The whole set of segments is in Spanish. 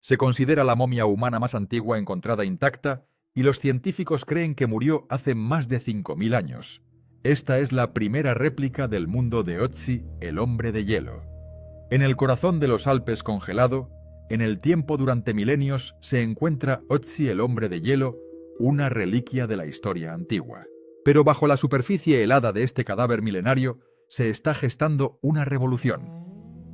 Se considera la momia humana más antigua encontrada intacta y los científicos creen que murió hace más de 5.000 años. Esta es la primera réplica del mundo de Ötzi, el hombre de hielo. En el corazón de los Alpes congelado, en el tiempo durante milenios, se encuentra Ötzi, el hombre de hielo, una reliquia de la historia antigua. Pero bajo la superficie helada de este cadáver milenario se está gestando una revolución.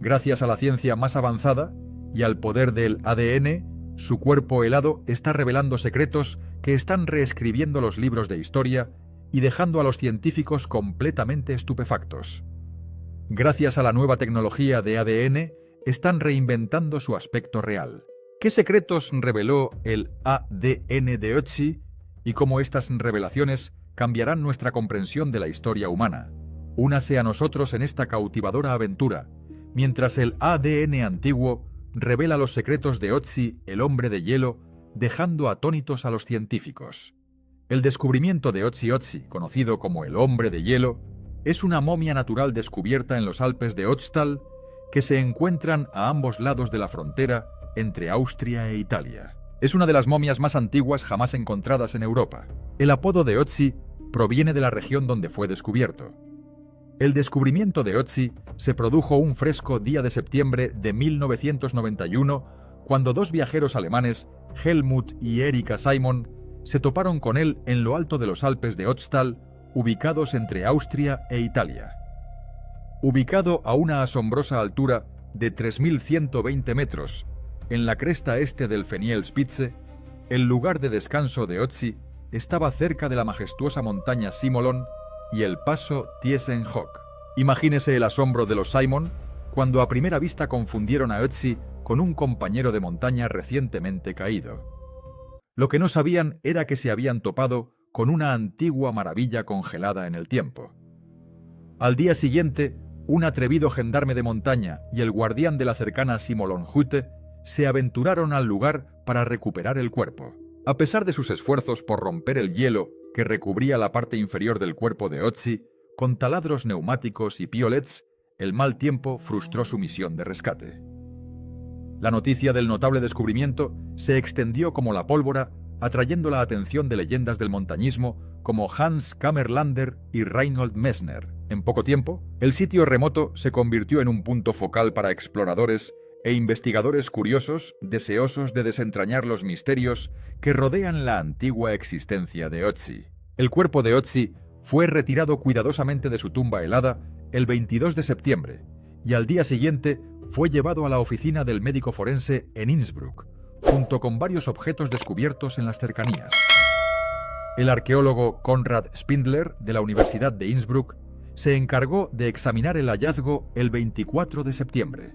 Gracias a la ciencia más avanzada y al poder del ADN, su cuerpo helado está revelando secretos que están reescribiendo los libros de historia y dejando a los científicos completamente estupefactos. Gracias a la nueva tecnología de ADN, están reinventando su aspecto real. ¿Qué secretos reveló el ADN de Ötzi y cómo estas revelaciones cambiarán nuestra comprensión de la historia humana? Únase a nosotros en esta cautivadora aventura, mientras el ADN antiguo revela los secretos de Ötzi, el hombre de hielo, dejando atónitos a los científicos. El descubrimiento de Ötzi, conocido como el hombre de hielo, es una momia natural descubierta en los Alpes de Ötztal, que se encuentran a ambos lados de la frontera entre Austria e Italia. Es una de las momias más antiguas jamás encontradas en Europa. El apodo de Ötzi proviene de la región donde fue descubierto. El descubrimiento de Ötzi se produjo un fresco día de septiembre de 1991, cuando dos viajeros alemanes, Helmut y Erika Simon, se toparon con él en lo alto de los Alpes de Ötztal, ubicados entre Austria e Italia. Ubicado a una asombrosa altura de 3.120 metros, en la cresta este del Fenielspitze, el lugar de descanso de Ötzi estaba cerca de la majestuosa montaña Simolon y el paso Tiesenhook. Imagínese el asombro de los Simon cuando a primera vista confundieron a Ötzi con un compañero de montaña recientemente caído. Lo que no sabían era que se habían topado con una antigua maravilla congelada en el tiempo. Al día siguiente, un atrevido gendarme de montaña y el guardián de la cercana Simolonhütte se aventuraron al lugar para recuperar el cuerpo. A pesar de sus esfuerzos por romper el hielo que recubría la parte inferior del cuerpo de Ötzi, con taladros neumáticos y piolets, el mal tiempo frustró su misión de rescate. La noticia del notable descubrimiento se extendió como la pólvora, atrayendo la atención de leyendas del montañismo como Hans Kammerlander y Reinhold Messner. En poco tiempo, el sitio remoto se convirtió en un punto focal para exploradores e investigadores curiosos, deseosos de desentrañar los misterios que rodean la antigua existencia de Ötzi. El cuerpo de Ötzi fue retirado cuidadosamente de su tumba helada el 22 de septiembre y al día siguiente fue llevado a la oficina del médico forense en Innsbruck, junto con varios objetos descubiertos en las cercanías. El arqueólogo Konrad Spindler, de la Universidad de Innsbruck, se encargó de examinar el hallazgo el 24 de septiembre.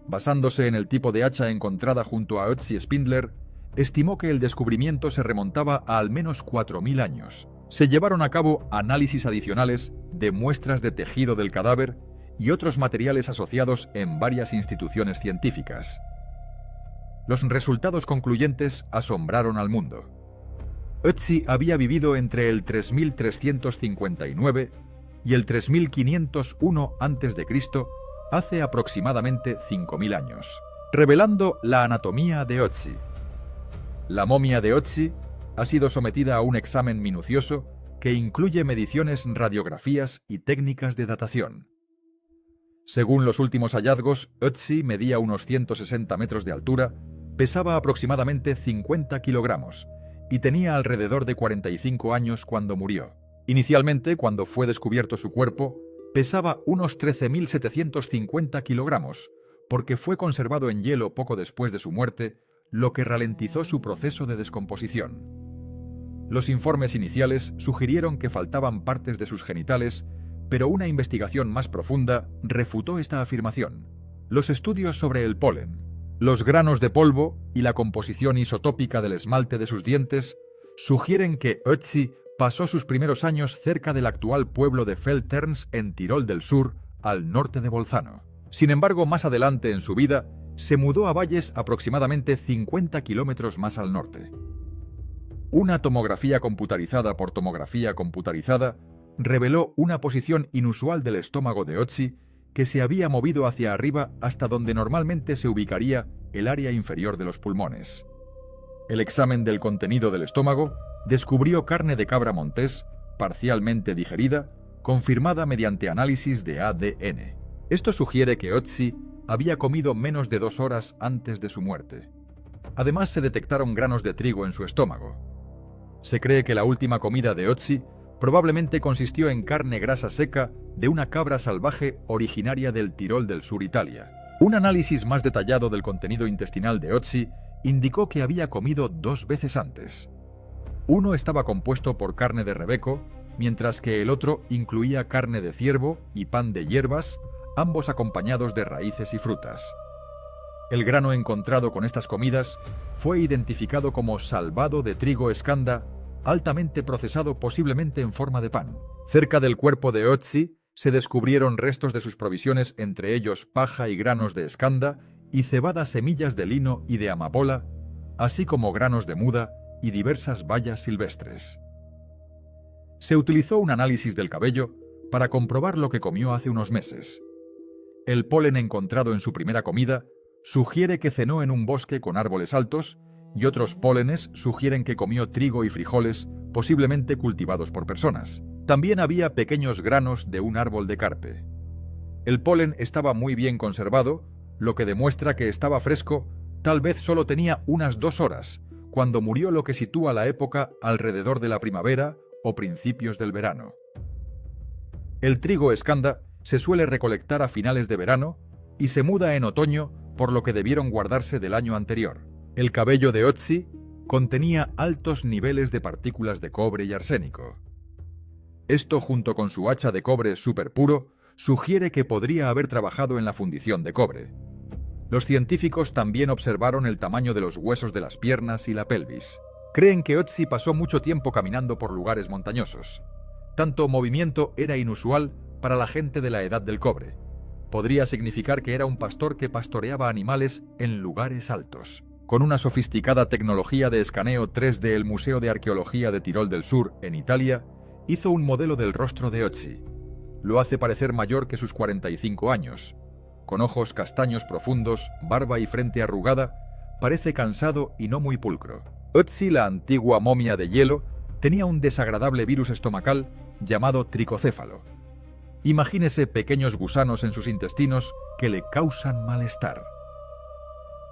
Basándose en el tipo de hacha encontrada junto a Ötzi, Spindler estimó que el descubrimiento se remontaba a al menos 4.000 años. Se llevaron a cabo análisis adicionales de muestras de tejido del cadáver y otros materiales asociados en varias instituciones científicas. Los resultados concluyentes asombraron al mundo. Ötzi había vivido entre el 3359 y el 3501 a.C., hace aproximadamente 5.000 años, revelando la anatomía de Ötzi. La momia de Ötzi ha sido sometida a un examen minucioso que incluye mediciones, radiografías y técnicas de datación. Según los últimos hallazgos, Ötzi medía unos 160 metros de altura, pesaba aproximadamente 50 kilogramos y tenía alrededor de 45 años cuando murió. Inicialmente, cuando fue descubierto su cuerpo, pesaba unos 13.750 kilogramos, porque fue conservado en hielo poco después de su muerte, lo que ralentizó su proceso de descomposición. Los informes iniciales sugirieron que faltaban partes de sus genitales, pero una investigación más profunda refutó esta afirmación. Los estudios sobre el polen, los granos de polvo y la composición isotópica del esmalte de sus dientes sugieren que Ötzi pasó sus primeros años cerca del actual pueblo de Velterns en Tirol del Sur, al norte de Bolzano. Sin embargo, más adelante en su vida, se mudó a valles aproximadamente 50 kilómetros más al norte. Una tomografía computarizada por tomografía computarizada reveló una posición inusual del estómago de Ötzi que se había movido hacia arriba hasta donde normalmente se ubicaría el área inferior de los pulmones. El examen del contenido del estómago descubrió carne de cabra montés, parcialmente digerida, confirmada mediante análisis de ADN. Esto sugiere que Ötzi había comido menos de 2 horas antes de su muerte. Además, se detectaron granos de trigo en su estómago. Se cree que la última comida de Ötzi probablemente consistió en carne grasa seca de una cabra salvaje originaria del Tirol del sur Italia. Un análisis más detallado del contenido intestinal de Ötzi indicó que había comido 2 veces antes. Uno estaba compuesto por carne de rebeco, mientras que el otro incluía carne de ciervo y pan de hierbas, ambos acompañados de raíces y frutas. El grano encontrado con estas comidas fue identificado como salvado de trigo escanda, altamente procesado posiblemente en forma de pan. Cerca del cuerpo de Ötzi se descubrieron restos de sus provisiones, entre ellos paja y granos de escanda y cebadas semillas de lino y de amapola, así como granos de muda y diversas bayas silvestres. Se utilizó un análisis del cabello para comprobar lo que comió hace unos meses. El polen encontrado en su primera comida sugiere que cenó en un bosque con árboles altos y otros pólenes sugieren que comió trigo y frijoles, posiblemente cultivados por personas. También había pequeños granos de un árbol de carpe. El polen estaba muy bien conservado, lo que demuestra que estaba fresco, tal vez solo tenía unas 2 horas, cuando murió, lo que sitúa la época alrededor de la primavera o principios del verano. El trigo escanda se suele recolectar a finales de verano y se muda en otoño, por lo que debieron guardarse del año anterior. El cabello de Ötzi contenía altos niveles de partículas de cobre y arsénico. Esto, junto con su hacha de cobre súper puro, sugiere que podría haber trabajado en la fundición de cobre. Los científicos también observaron el tamaño de los huesos de las piernas y la pelvis. Creen que Ötzi pasó mucho tiempo caminando por lugares montañosos. Tanto movimiento era inusual para la gente de la edad del cobre. Podría significar que era un pastor que pastoreaba animales en lugares altos. Con una sofisticada tecnología de escaneo 3D, el Museo de Arqueología de Tirol del Sur, en Italia, hizo un modelo del rostro de Ötzi. Lo hace parecer mayor que sus 45 años. Con ojos castaños profundos, barba y frente arrugada, parece cansado y no muy pulcro. Ötzi, la antigua momia de hielo, tenía un desagradable virus estomacal llamado tricocéfalo. Imagínese pequeños gusanos en sus intestinos que le causan malestar.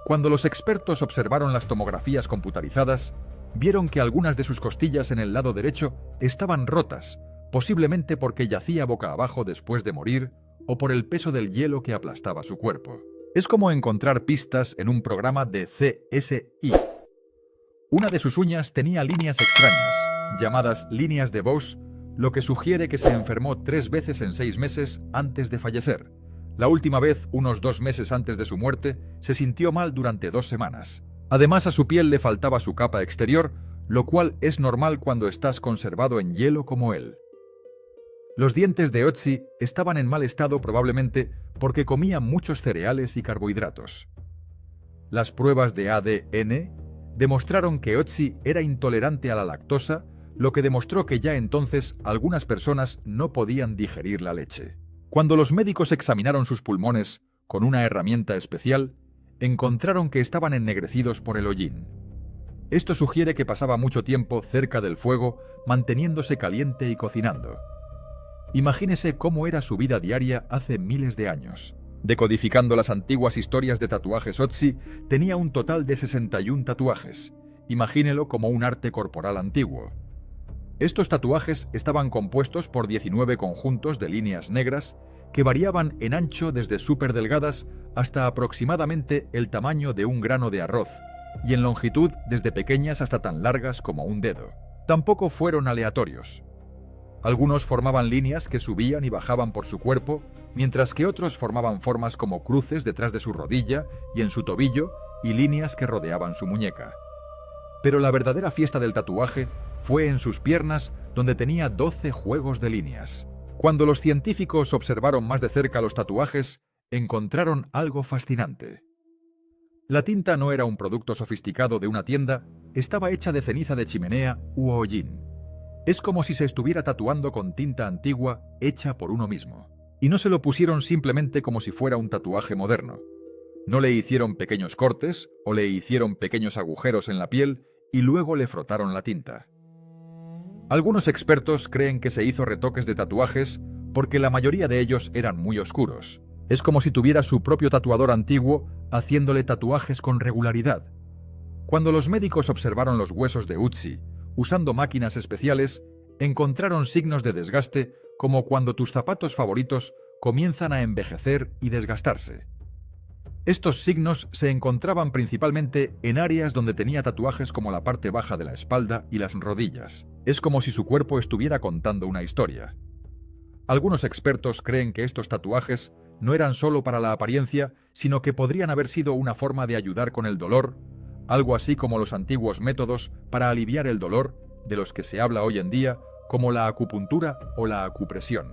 Cuando los expertos observaron las tomografías computarizadas, vieron que algunas de sus costillas en el lado derecho estaban rotas, posiblemente porque yacía boca abajo después de morir o por el peso del hielo que aplastaba su cuerpo. Es como encontrar pistas en un programa de CSI. Una de sus uñas tenía líneas extrañas, llamadas líneas de Bose, lo que sugiere que se enfermó 3 veces en 6 meses antes de fallecer. La última vez, unos 2 meses antes de su muerte, se sintió mal durante 2 semanas. Además, a su piel le faltaba su capa exterior, lo cual es normal cuando estás conservado en hielo como él. Los dientes de Ötzi estaban en mal estado, probablemente porque comía muchos cereales y carbohidratos. Las pruebas de ADN demostraron que Ötzi era intolerante a la lactosa, lo que demostró que ya entonces algunas personas no podían digerir la leche. Cuando los médicos examinaron sus pulmones con una herramienta especial, encontraron que estaban ennegrecidos por el hollín. Esto sugiere que pasaba mucho tiempo cerca del fuego, manteniéndose caliente y cocinando. Imagínese cómo era su vida diaria hace miles de años. Decodificando las antiguas historias de tatuajes, Ötzi tenía un total de 61 tatuajes. Imagínelo como un arte corporal antiguo. Estos tatuajes estaban compuestos por 19 conjuntos de líneas negras que variaban en ancho desde súper delgadas hasta aproximadamente el tamaño de un grano de arroz, y en longitud desde pequeñas hasta tan largas como un dedo. Tampoco fueron aleatorios. Algunos formaban líneas que subían y bajaban por su cuerpo, mientras que otros formaban formas como cruces detrás de su rodilla y en su tobillo y líneas que rodeaban su muñeca. Pero la verdadera fiesta del tatuaje fue en sus piernas, donde tenía 12 juegos de líneas. Cuando los científicos observaron más de cerca los tatuajes, encontraron algo fascinante. La tinta no era un producto sofisticado de una tienda, estaba hecha de ceniza de chimenea u hollín. Es como si se estuviera tatuando con tinta antigua hecha por uno mismo. Y no se lo pusieron simplemente como si fuera un tatuaje moderno. No le hicieron pequeños cortes o le hicieron pequeños agujeros en la piel y luego le frotaron la tinta. Algunos expertos creen que se hizo retoques de tatuajes porque la mayoría de ellos eran muy oscuros. Es como si tuviera su propio tatuador antiguo haciéndole tatuajes con regularidad. Cuando los médicos observaron los huesos de Ötzi usando máquinas especiales, encontraron signos de desgaste como cuando tus zapatos favoritos comienzan a envejecer y desgastarse. Estos signos se encontraban principalmente en áreas donde tenía tatuajes como la parte baja de la espalda y las rodillas. Es como si su cuerpo estuviera contando una historia. Algunos expertos creen que estos tatuajes no eran solo para la apariencia, sino que podrían haber sido una forma de ayudar con el dolor, algo así como los antiguos métodos para aliviar el dolor de los que se habla hoy en día, como la acupuntura o la acupresión.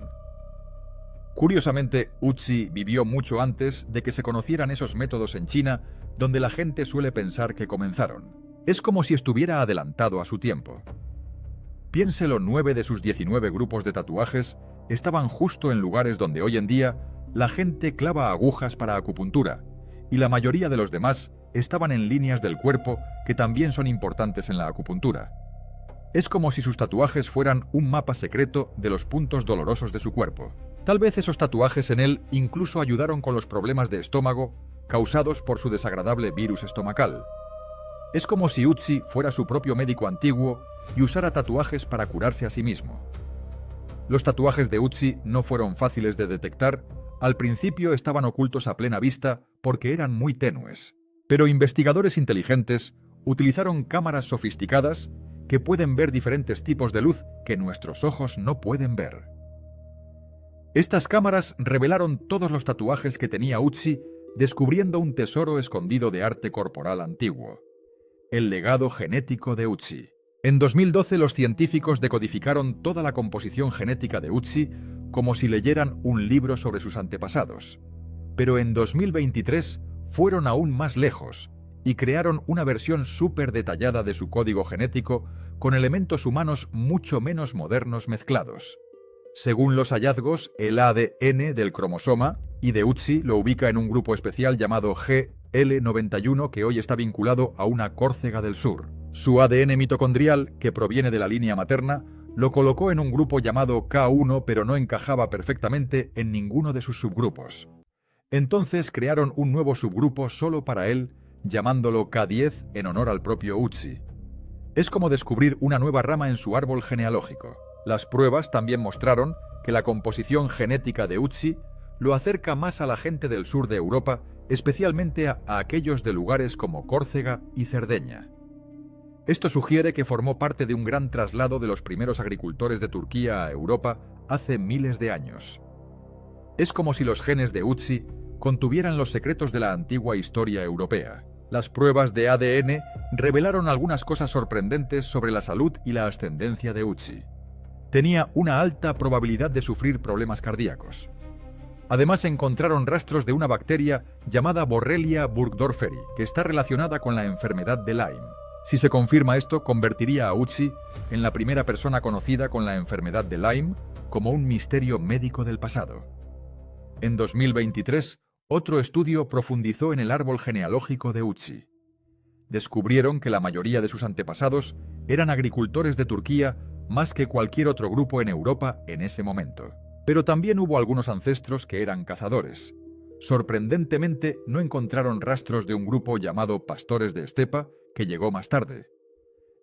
Curiosamente, Ötzi vivió mucho antes de que se conocieran esos métodos en China, donde la gente suele pensar que comenzaron. Es como si estuviera adelantado a su tiempo. Piénselo, 9 de sus 19 grupos de tatuajes estaban justo en lugares donde hoy en día la gente clava agujas para acupuntura, y la mayoría de los demás estaban en líneas del cuerpo que también son importantes en la acupuntura. Es como si sus tatuajes fueran un mapa secreto de los puntos dolorosos de su cuerpo. Tal vez esos tatuajes en él incluso ayudaron con los problemas de estómago causados por su desagradable virus estomacal. Es como si Ötzi fuera su propio médico antiguo y usara tatuajes para curarse a sí mismo. Los tatuajes de Ötzi no fueron fáciles de detectar. Al principio estaban ocultos a plena vista porque eran muy tenues. Pero investigadores inteligentes utilizaron cámaras sofisticadas que pueden ver diferentes tipos de luz que nuestros ojos no pueden ver. Estas cámaras revelaron todos los tatuajes que tenía Ötzi, descubriendo un tesoro escondido de arte corporal antiguo: el legado genético de Ötzi. En 2012 los científicos decodificaron toda la composición genética de Ötzi como si leyeran un libro sobre sus antepasados. Pero en 2023 fueron aún más lejos y crearon una versión súper detallada de su código genético con elementos humanos mucho menos modernos mezclados. Según los hallazgos, el ADN del cromosoma y de Ötzi lo ubica en un grupo especial llamado GL91 que hoy está vinculado a una Córcega del Sur. Su ADN mitocondrial, que proviene de la línea materna, lo colocó en un grupo llamado K1, pero no encajaba perfectamente en ninguno de sus subgrupos. Entonces crearon un nuevo subgrupo solo para él, llamándolo K10 en honor al propio Ötzi. Es como descubrir una nueva rama en su árbol genealógico. Las pruebas también mostraron que la composición genética de Ötzi lo acerca más a la gente del sur de Europa, especialmente a aquellos de lugares como Córcega y Cerdeña. Esto sugiere que formó parte de un gran traslado de los primeros agricultores de Turquía a Europa hace miles de años. Es como si los genes de Ötzi contuvieran los secretos de la antigua historia europea. Las pruebas de ADN revelaron algunas cosas sorprendentes sobre la salud y la ascendencia de Ötzi. Tenía una alta probabilidad de sufrir problemas cardíacos. Además, encontraron rastros de una bacteria llamada Borrelia burgdorferi, que está relacionada con la enfermedad de Lyme. Si se confirma esto, convertiría a Ötzi en la primera persona conocida con la enfermedad de Lyme como un misterio médico del pasado. En 2023, otro estudio profundizó en el árbol genealógico de Ötzi. Descubrieron que la mayoría de sus antepasados eran agricultores de Turquía más que cualquier otro grupo en Europa en ese momento. Pero también hubo algunos ancestros que eran cazadores. Sorprendentemente, no encontraron rastros de un grupo llamado pastores de estepa que llegó más tarde.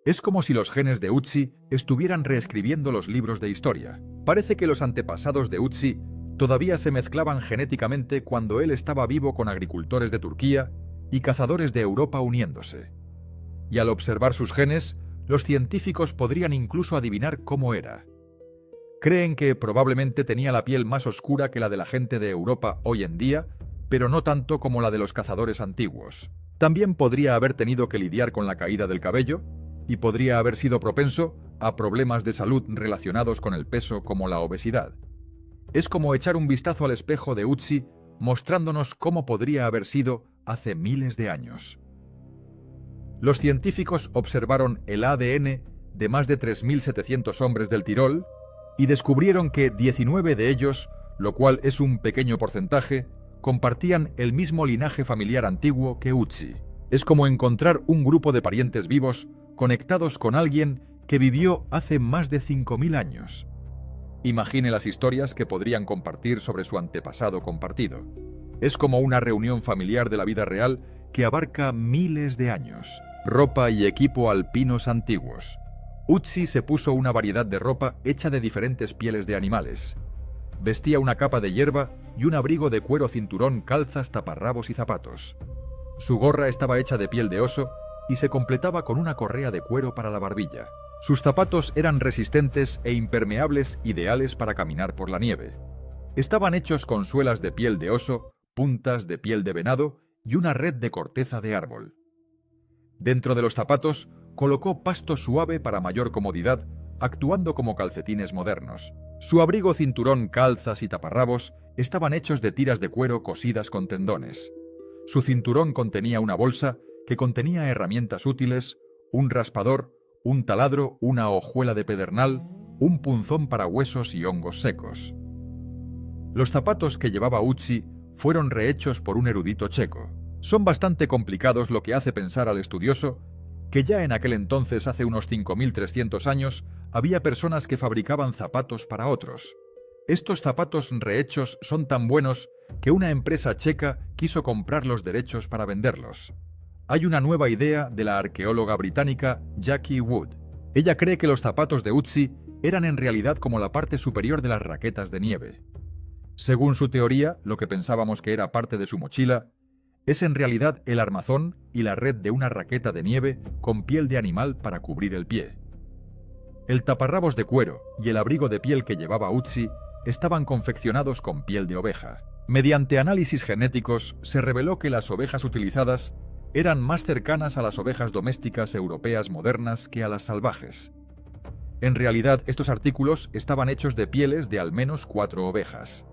Es como si los genes de Ötzi estuvieran reescribiendo los libros de historia. Parece que los antepasados de Ötzi todavía se mezclaban genéticamente cuando él estaba vivo con agricultores de Turquía y cazadores de Europa uniéndose. Y al observar sus genes, los científicos podrían incluso adivinar cómo era. Creen que probablemente tenía la piel más oscura que la de la gente de Europa hoy en día, pero no tanto como la de los cazadores antiguos. También podría haber tenido que lidiar con la caída del cabello y podría haber sido propenso a problemas de salud relacionados con el peso como la obesidad. Es como echar un vistazo al espejo de Ötzi mostrándonos cómo podría haber sido hace miles de años. Los científicos observaron el ADN de más de 3.700 hombres del Tirol y descubrieron que 19 de ellos, lo cual es un pequeño porcentaje, compartían el mismo linaje familiar antiguo que Utsi. Es como encontrar un grupo de parientes vivos conectados con alguien que vivió hace más de 5000 años. Imagine las historias que podrían compartir sobre su antepasado compartido. Es como una reunión familiar de la vida real que abarca miles de años. Ropa y equipo alpinos antiguos. Utsi se puso una variedad de ropa hecha de diferentes pieles de animales. Vestía una capa de hierba y un abrigo de cuero, cinturón, calzas, taparrabos y zapatos. Su gorra estaba hecha de piel de oso y se completaba con una correa de cuero para la barbilla. Sus zapatos eran resistentes e impermeables, ideales para caminar por la nieve. Estaban hechos con suelas de piel de oso, puntas de piel de venado y una red de corteza de árbol. Dentro de los zapatos colocó pasto suave para mayor comodidad, actuando como calcetines modernos. Su abrigo, cinturón, calzas y taparrabos estaban hechos de tiras de cuero cosidas con tendones. Su cinturón contenía una bolsa que contenía herramientas útiles, un raspador, un taladro, una hojuela de pedernal, un punzón para huesos y hongos secos. Los zapatos que llevaba Utsi fueron rehechos por un erudito checo. Son bastante complicados, lo que hace pensar al estudioso que ya en aquel entonces, hace unos 5300 años, había personas que fabricaban zapatos para otros. Estos zapatos rehechos son tan buenos que una empresa checa quiso comprar los derechos para venderlos. Hay una nueva idea de la arqueóloga británica Jackie Wood. Ella cree que los zapatos de Utsi eran en realidad como la parte superior de las raquetas de nieve. Según su teoría, lo que pensábamos que era parte de su mochila es en realidad el armazón y la red de una raqueta de nieve con piel de animal para cubrir el pie. El taparrabos de cuero y el abrigo de piel que llevaba Utsi estaban confeccionados con piel de oveja. Mediante análisis genéticos se reveló que las ovejas utilizadas eran más cercanas a las ovejas domésticas europeas modernas que a las salvajes. En realidad, estos artículos estaban hechos de pieles de al menos 4 ovejas.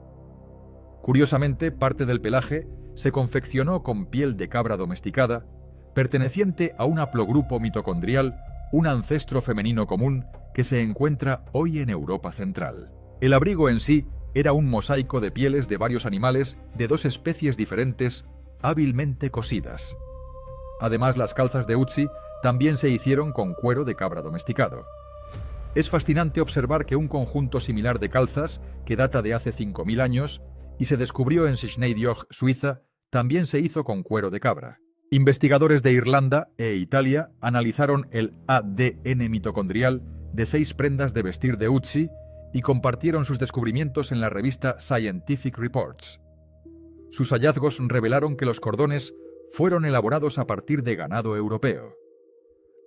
Curiosamente, parte del pelaje se confeccionó con piel de cabra domesticada, perteneciente a un haplogrupo mitocondrial, un ancestro femenino común que se encuentra hoy en Europa Central. El abrigo en sí era un mosaico de pieles de varios animales de 2 especies diferentes, hábilmente cosidas. Además, las calzas de Utsi también se hicieron con cuero de cabra domesticado. Es fascinante observar que un conjunto similar de calzas, que data de hace 5000 años, y se descubrió en Schneidereuch, Suiza, también se hizo con cuero de cabra. Investigadores de Irlanda e Italia analizaron el ADN mitocondrial de 6 prendas de vestir de Utsi y compartieron sus descubrimientos en la revista Scientific Reports. Sus hallazgos revelaron que los cordones fueron elaborados a partir de ganado europeo.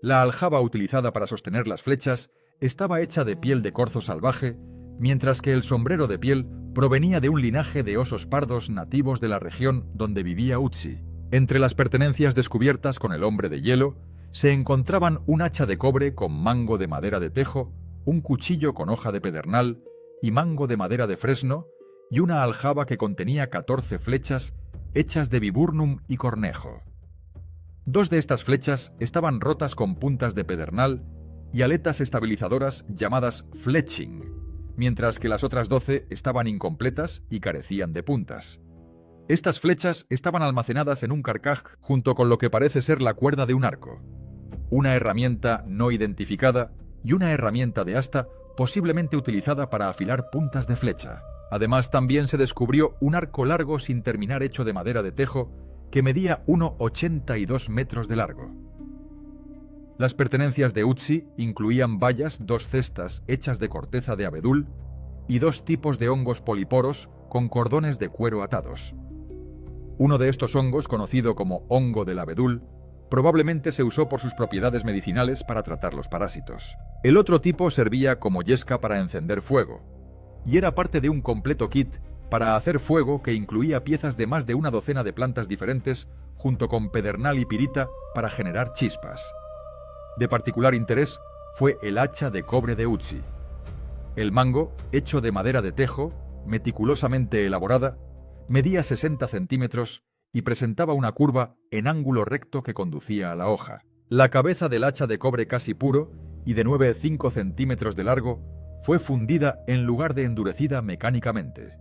La aljaba utilizada para sostener las flechas estaba hecha de piel de corzo salvaje, mientras que el sombrero de piel provenía de un linaje de osos pardos nativos de la región donde vivía Utsi. Entre las pertenencias descubiertas con el hombre de hielo se encontraban un hacha de cobre con mango de madera de tejo, un cuchillo con hoja de pedernal y mango de madera de fresno, y una aljaba que contenía 14 flechas hechas de viburnum y cornejo. 2 de estas flechas estaban rotas con puntas de pedernal y aletas estabilizadoras llamadas fletching, mientras que las otras 12 estaban incompletas y carecían de puntas. Estas flechas estaban almacenadas en un carcaj junto con lo que parece ser la cuerda de un arco, una herramienta no identificada y una herramienta de asta posiblemente utilizada para afilar puntas de flecha. Además, también se descubrió un arco largo sin terminar hecho de madera de tejo que medía 1,82 metros de largo. Las pertenencias de Utsi incluían bayas, 2 cestas hechas de corteza de abedul y 2 tipos de hongos poliporos con cordones de cuero atados. Uno de estos hongos, conocido como hongo del abedul, probablemente se usó por sus propiedades medicinales para tratar los parásitos. El otro tipo servía como yesca para encender fuego, y era parte de un completo kit para hacer fuego que incluía piezas de más de una docena de plantas diferentes, junto con pedernal y pirita para generar chispas. De particular interés fue el hacha de cobre de Utsi. El mango, hecho de madera de tejo, meticulosamente elaborada, medía 60 centímetros y presentaba una curva en ángulo recto que conducía a la hoja. La cabeza del hacha de cobre casi puro y de 9,5 centímetros de largo fue fundida en lugar de endurecida mecánicamente.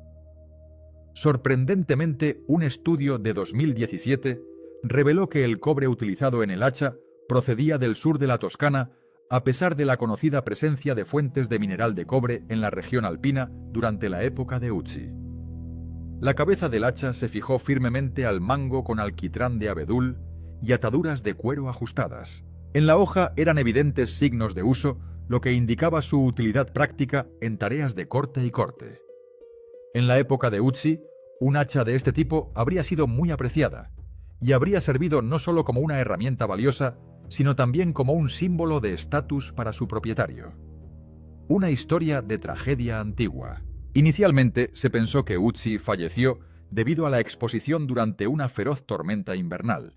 Sorprendentemente, un estudio de 2017 reveló que el cobre utilizado en el hacha procedía del sur de la Toscana, a pesar de la conocida presencia de fuentes de mineral de cobre en la región alpina durante la época de Uzi. La cabeza del hacha se fijó firmemente al mango con alquitrán de abedul y ataduras de cuero ajustadas. En la hoja eran evidentes signos de uso, lo que indicaba su utilidad práctica en tareas de corte y corte. En la época de Uzi, un hacha de este tipo habría sido muy apreciada y habría servido no solo como una herramienta valiosa, sino también como un símbolo de estatus para su propietario. Una historia de tragedia antigua. Inicialmente se pensó que Uzi falleció debido a la exposición durante una feroz tormenta invernal.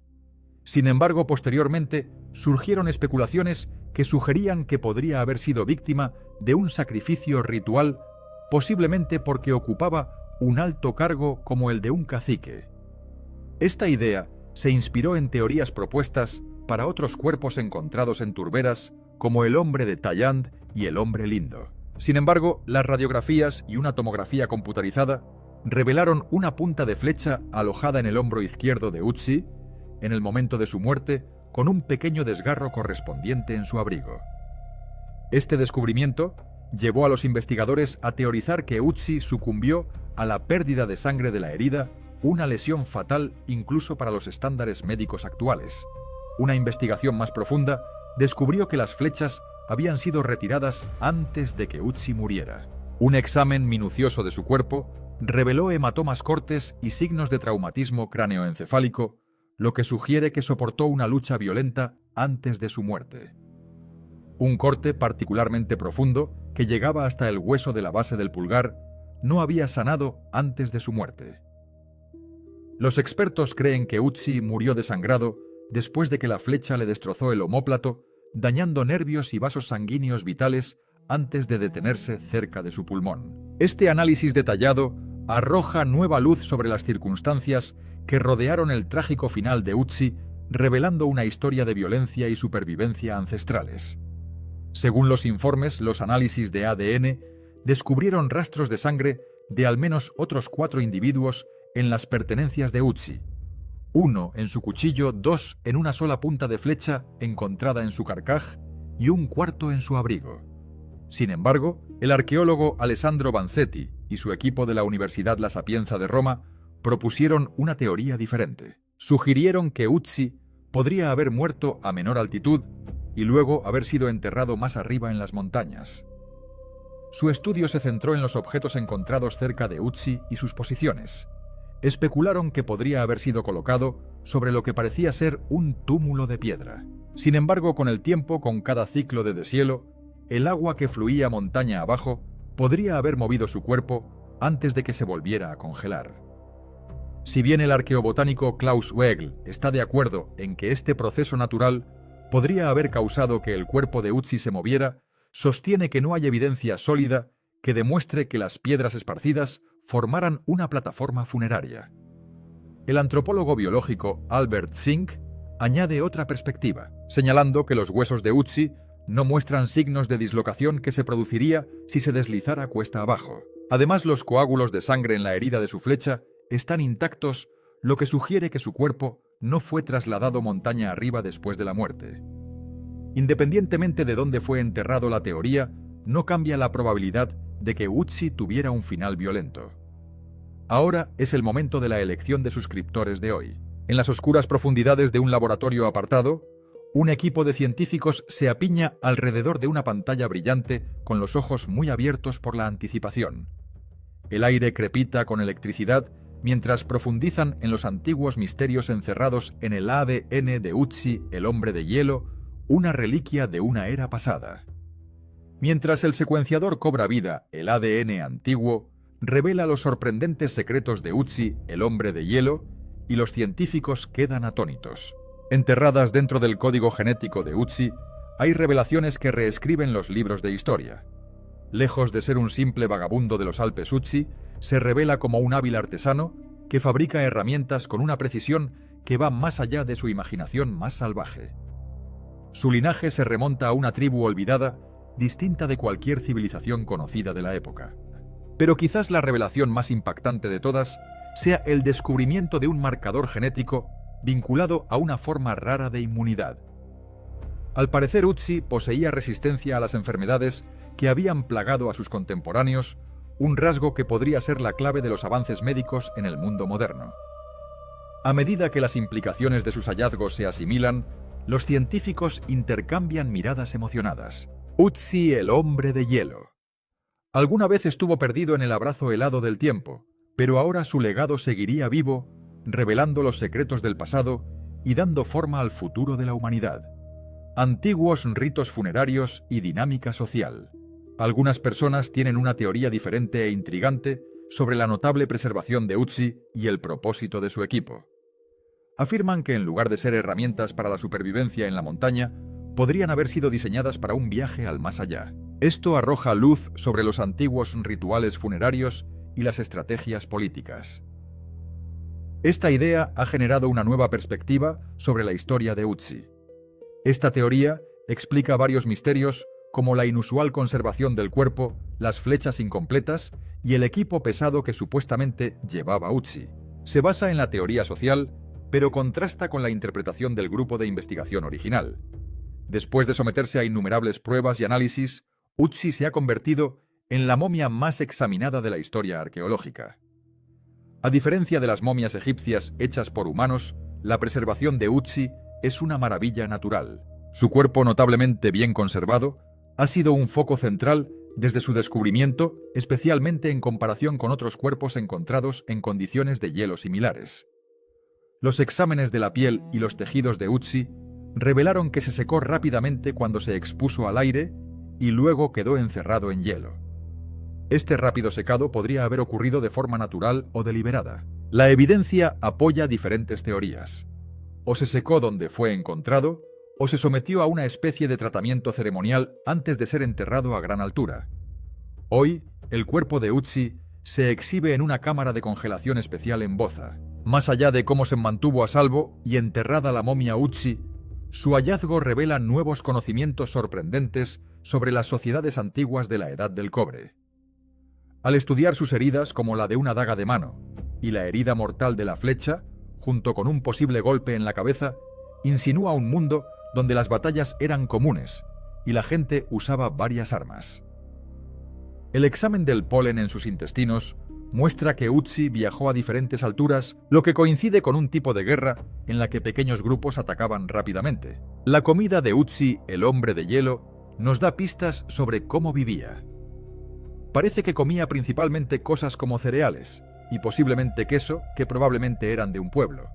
Sin embargo, posteriormente surgieron especulaciones que sugerían que podría haber sido víctima de un sacrificio ritual, posiblemente porque ocupaba un alto cargo como el de un cacique. Esta idea se inspiró en teorías propuestas para otros cuerpos encontrados en turberas, como el hombre de Talland y el hombre lindo. Sin embargo, las radiografías y una tomografía computarizada revelaron una punta de flecha alojada en el hombro izquierdo de Uzi en el momento de su muerte, con un pequeño desgarro correspondiente en su abrigo. Este descubrimiento llevó a los investigadores a teorizar que Uzi sucumbió a la pérdida de sangre de la herida, una lesión fatal incluso para los estándares médicos actuales. Una investigación más profunda descubrió que las flechas habían sido retiradas antes de que Uzi muriera. Un examen minucioso de su cuerpo reveló hematomas cortes y signos de traumatismo cráneoencefálico, lo que sugiere que soportó una lucha violenta antes de su muerte. Un corte particularmente profundo, que llegaba hasta el hueso de la base del pulgar, no había sanado antes de su muerte. Los expertos creen que Uzi murió desangrado después de que la flecha le destrozó el omóplato, dañando nervios y vasos sanguíneos vitales antes de detenerse cerca de su pulmón. Este análisis detallado arroja nueva luz sobre las circunstancias que rodearon el trágico final de Uzi, revelando una historia de violencia y supervivencia ancestrales. Según los informes, los análisis de ADN descubrieron rastros de sangre de al menos otros 4 individuos en las pertenencias de Uzi. 1 en su cuchillo, 2 en una sola punta de flecha encontrada en su carcaj y un cuarto en su abrigo. Sin embargo, el arqueólogo Alessandro Vanzetti y su equipo de la Universidad La Sapienza de Roma propusieron una teoría diferente. Sugirieron que Uzi podría haber muerto a menor altitud y luego haber sido enterrado más arriba en las montañas. Su estudio se centró en los objetos encontrados cerca de Uzi y sus posiciones. Especularon que podría haber sido colocado sobre lo que parecía ser un túmulo de piedra. Sin embargo, con el tiempo, con cada ciclo de deshielo, el agua que fluía montaña abajo podría haber movido su cuerpo antes de que se volviera a congelar. Si bien el arqueobotánico Klaus Weigl está de acuerdo en que este proceso natural podría haber causado que el cuerpo de Uzi se moviera, sostiene que no hay evidencia sólida que demuestre que las piedras esparcidas formaran una plataforma funeraria. El antropólogo biológico Albert Zink añade otra perspectiva, señalando que los huesos de Uzi no muestran signos de dislocación que se produciría si se deslizara cuesta abajo. Además, los coágulos de sangre en la herida de su flecha están intactos, lo que sugiere que su cuerpo no fue trasladado montaña arriba después de la muerte. Independientemente de dónde fue enterrado, la teoría no cambia la probabilidad de que Uzi tuviera un final violento. Ahora es el momento de la elección de suscriptores de hoy. En las oscuras profundidades de un laboratorio apartado, un equipo de científicos se apiña alrededor de una pantalla brillante con los ojos muy abiertos por la anticipación. El aire crepita con electricidad mientras profundizan en los antiguos misterios encerrados en el ADN de Uzi, el hombre de hielo, una reliquia de una era pasada. Mientras el secuenciador cobra vida, el ADN antiguo revela los sorprendentes secretos de Uzi, el hombre de hielo, y los científicos quedan atónitos. Enterradas dentro del código genético de Uzi, hay revelaciones que reescriben los libros de historia. Lejos de ser un simple vagabundo de los Alpes Uzi, se revela como un hábil artesano que fabrica herramientas con una precisión que va más allá de su imaginación más salvaje. Su linaje se remonta a una tribu olvidada, distinta de cualquier civilización conocida de la época. Pero quizás la revelación más impactante de todas sea el descubrimiento de un marcador genético vinculado a una forma rara de inmunidad. Al parecer, Ötzi poseía resistencia a las enfermedades que habían plagado a sus contemporáneos, un rasgo que podría ser la clave de los avances médicos en el mundo moderno. A medida que las implicaciones de sus hallazgos se asimilan, los científicos intercambian miradas emocionadas. Ötzi, el hombre de hielo. Alguna vez estuvo perdido en el abrazo helado del tiempo, pero ahora su legado seguiría vivo, revelando los secretos del pasado y dando forma al futuro de la humanidad. Antiguos ritos funerarios y dinámica social. Algunas personas tienen una teoría diferente e intrigante sobre la notable preservación de Ötzi y el propósito de su equipo. Afirman que en lugar de ser herramientas para la supervivencia en la montaña, podrían haber sido diseñadas para un viaje al más allá. Esto arroja luz sobre los antiguos rituales funerarios y las estrategias políticas. Esta idea ha generado una nueva perspectiva sobre la historia de Ötzi. Esta teoría explica varios misterios como la inusual conservación del cuerpo, las flechas incompletas y el equipo pesado que supuestamente llevaba Ötzi. Se basa en la teoría social, pero contrasta con la interpretación del grupo de investigación original. Después de someterse a innumerables pruebas y análisis, Ötzi se ha convertido en la momia más examinada de la historia arqueológica. A diferencia de las momias egipcias hechas por humanos, la preservación de Ötzi es una maravilla natural. Su cuerpo, notablemente bien conservado, ha sido un foco central desde su descubrimiento, especialmente en comparación con otros cuerpos encontrados en condiciones de hielo similares. Los exámenes de la piel y los tejidos de Ötzi revelaron que se secó rápidamente cuando se expuso al aire y luego quedó encerrado en hielo. Este rápido secado podría haber ocurrido de forma natural o deliberada. La evidencia apoya diferentes teorías. O se secó donde fue encontrado, o se sometió a una especie de tratamiento ceremonial antes de ser enterrado a gran altura. Hoy, el cuerpo de Ötzi se exhibe en una cámara de congelación especial en Boza. Más allá de cómo se mantuvo a salvo y enterrada la momia Ötzi, su hallazgo revela nuevos conocimientos sorprendentes sobre las sociedades antiguas de la Edad del Cobre. Al estudiar sus heridas como la de una daga de mano y la herida mortal de la flecha, junto con un posible golpe en la cabeza, insinúa un mundo donde las batallas eran comunes y la gente usaba varias armas. El examen del polen en sus intestinos muestra que Ötzi viajó a diferentes alturas, lo que coincide con un tipo de guerra en la que pequeños grupos atacaban rápidamente. La comida de Ötzi, el hombre de hielo, nos da pistas sobre cómo vivía. Parece que comía principalmente cosas como cereales y posiblemente queso, que probablemente eran de un pueblo.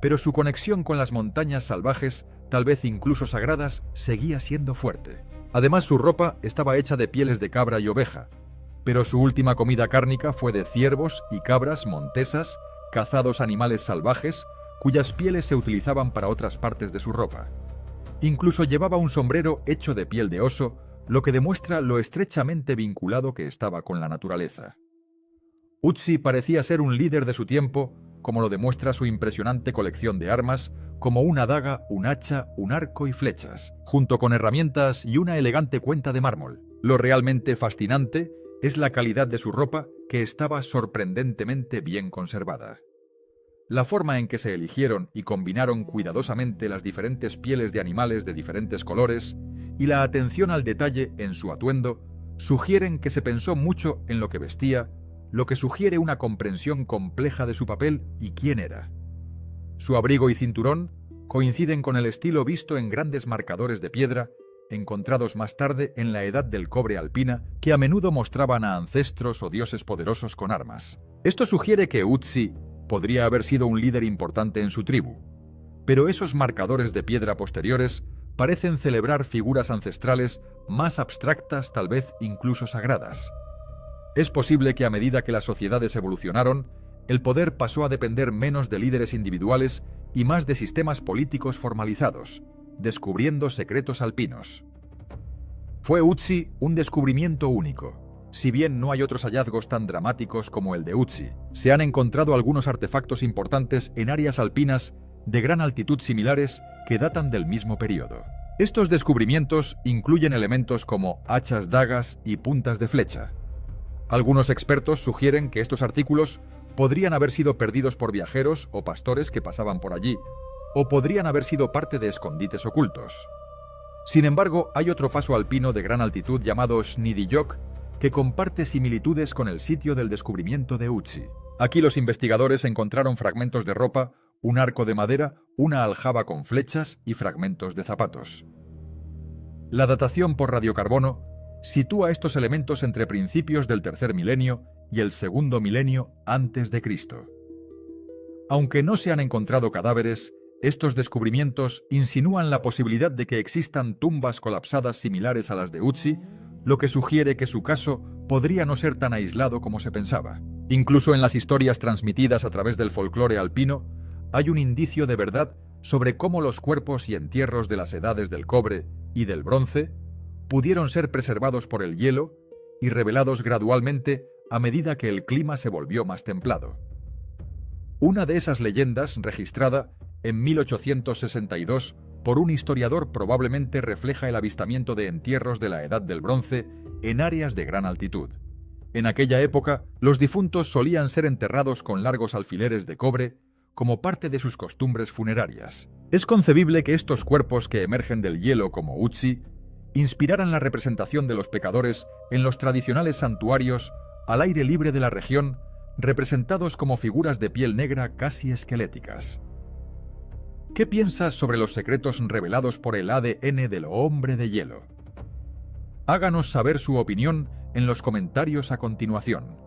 Pero su conexión con las montañas salvajes, tal vez incluso sagradas, seguía siendo fuerte. Además, su ropa estaba hecha de pieles de cabra y oveja, pero su última comida cárnica fue de ciervos y cabras montesas, cazados animales salvajes, cuyas pieles se utilizaban para otras partes de su ropa. Incluso llevaba un sombrero hecho de piel de oso, lo que demuestra lo estrechamente vinculado que estaba con la naturaleza. Ötzi parecía ser un líder de su tiempo, como lo demuestra su impresionante colección de armas, como una daga, un hacha, un arco y flechas, junto con herramientas y una elegante cuenta de mármol. Lo realmente fascinante es la calidad de su ropa, que estaba sorprendentemente bien conservada. La forma en que se eligieron y combinaron cuidadosamente las diferentes pieles de animales de diferentes colores y la atención al detalle en su atuendo sugieren que se pensó mucho en lo que vestía, lo que sugiere una comprensión compleja de su papel y quién era. Su abrigo y cinturón coinciden con el estilo visto en grandes marcadores de piedra encontrados más tarde en la Edad del Cobre alpina, que a menudo mostraban a ancestros o dioses poderosos con armas. Esto sugiere que Ötzi podría haber sido un líder importante en su tribu, pero esos marcadores de piedra posteriores parecen celebrar figuras ancestrales más abstractas, tal vez incluso sagradas. Es posible que a medida que las sociedades evolucionaron, el poder pasó a depender menos de líderes individuales y más de sistemas políticos formalizados, descubriendo secretos alpinos. Fue Ötzi un descubrimiento único. Si bien no hay otros hallazgos tan dramáticos como el de Ötzi, se han encontrado algunos artefactos importantes en áreas alpinas de gran altitud similares que datan del mismo periodo. Estos descubrimientos incluyen elementos como hachas, dagas y puntas de flecha. Algunos expertos sugieren que estos artículos podrían haber sido perdidos por viajeros o pastores que pasaban por allí, o podrían haber sido parte de escondites ocultos. Sin embargo, hay otro paso alpino de gran altitud llamado Schneidijok que comparte similitudes con el sitio del descubrimiento de Ötzi. Aquí los investigadores encontraron fragmentos de ropa, un arco de madera, una aljaba con flechas y fragmentos de zapatos. La datación por radiocarbono sitúa estos elementos entre principios del tercer milenio y el segundo milenio antes de Cristo. Aunque no se han encontrado cadáveres, estos descubrimientos insinúan la posibilidad de que existan tumbas colapsadas similares a las de Ötzi, lo que sugiere que su caso podría no ser tan aislado como se pensaba. Incluso en las historias transmitidas a través del folclore alpino, hay un indicio de verdad sobre cómo los cuerpos y entierros de las edades del cobre y del bronce pudieron ser preservados por el hielo y revelados gradualmente a medida que el clima se volvió más templado. Una de esas leyendas, registrada en 1862 por un historiador, probablemente refleja el avistamiento de entierros de la Edad del Bronce en áreas de gran altitud. En aquella época, los difuntos solían ser enterrados con largos alfileres de cobre como parte de sus costumbres funerarias. Es concebible que estos cuerpos que emergen del hielo como Ötzi inspiraran la representación de los pecadores en los tradicionales santuarios al aire libre de la región, representados como figuras de piel negra casi esqueléticas. ¿Qué piensas sobre los secretos revelados por el ADN del hombre de hielo? Háganos saber su opinión en los comentarios a continuación.